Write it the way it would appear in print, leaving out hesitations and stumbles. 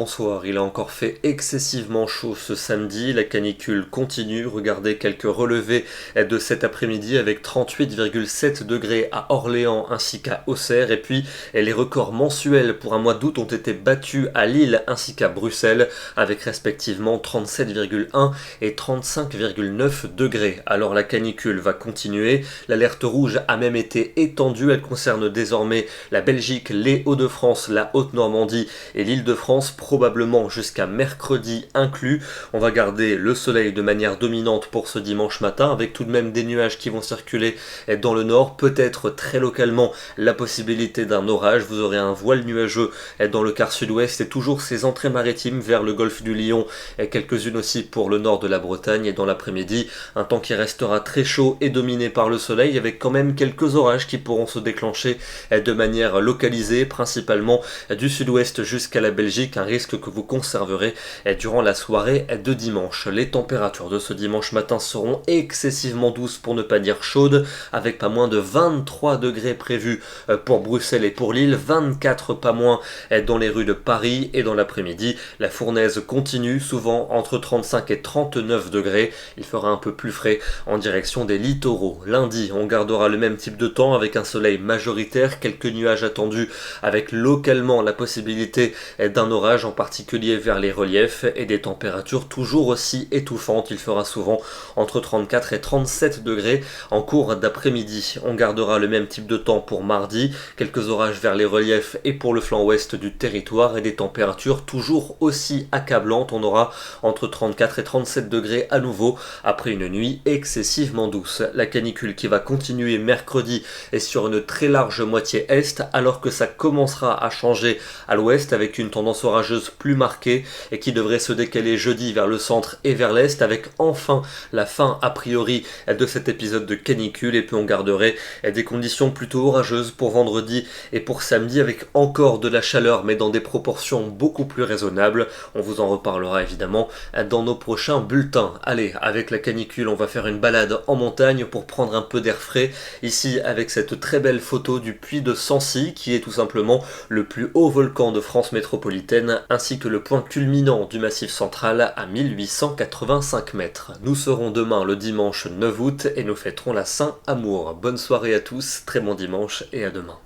bonsoir. Il a encore fait excessivement chaud ce samedi. La canicule continue. Regardez quelques relevés de cet après-midi avec 38,7 degrés à Orléans ainsi qu'à Auxerre. Et puis les records mensuels pour un mois d'août ont été battus à Lille ainsi qu'à Bruxelles avec respectivement 37,1 et 35,9 degrés. Alors la canicule va continuer. L'alerte rouge a même été étendue. Elle concerne désormais la Belgique, les Hauts-de-France, la Haute-Normandie et l'Île-de-France, probablement jusqu'à mercredi inclus. On va garder le soleil de manière dominante pour ce dimanche matin, avec tout de même des nuages qui vont circuler dans le nord, peut-être très localement la possibilité d'un orage. Vous aurez un voile nuageux dans le quart sud-ouest et toujours ces entrées maritimes vers le golfe du Lion, et quelques-unes aussi pour le nord de la Bretagne. Et dans l'après-midi, un temps qui restera très chaud et dominé par le soleil, avec quand même quelques orages qui pourront se déclencher de manière localisée, principalement du sud-ouest jusqu'à la Belgique, un risque que vous conserverez durant la soirée de dimanche. Les températures de ce dimanche matin seront excessivement douces pour ne pas dire chaudes, avec pas moins de 23 degrés prévus pour Bruxelles et pour Lille, 24 pas moins dans les rues de Paris. Et dans l'après-midi, la fournaise continue, souvent entre 35 et 39 degrés. Il fera un peu plus frais en direction des littoraux. Lundi, on gardera le même type de temps avec un soleil majoritaire, quelques nuages attendus avec localement la possibilité d'un orage, en particulier vers les reliefs, et des températures toujours aussi étouffantes. Il fera souvent entre 34 et 37 degrés en cours d'après-midi. On gardera le même type de temps pour mardi, quelques orages vers les reliefs et pour le flanc ouest du territoire, et des températures toujours aussi accablantes. On aura entre 34 et 37 degrés à nouveau après une nuit excessivement douce. La canicule qui va continuer mercredi est sur une très large moitié est, alors que ça commencera à changer à l'ouest avec une tendance orageuse plus marquée et qui devrait se décaler jeudi vers le centre et vers l'est, avec enfin la fin a priori de cet épisode de canicule. Et puis on garderait des conditions plutôt orageuses pour vendredi et pour samedi, avec encore de la chaleur mais dans des proportions beaucoup plus raisonnables. On vous en reparlera évidemment dans nos prochains bulletins. Allez, avec la canicule, on va faire une balade en montagne pour prendre un peu d'air frais, ici avec cette très belle photo du puy de Sancy, qui est tout simplement le plus haut volcan de France métropolitaine, ainsi que le point culminant du Massif central à 1885 mètres. Nous serons demain le dimanche 9 août et nous fêterons la Saint-Amour. Bonne soirée à tous, très bon dimanche et à demain.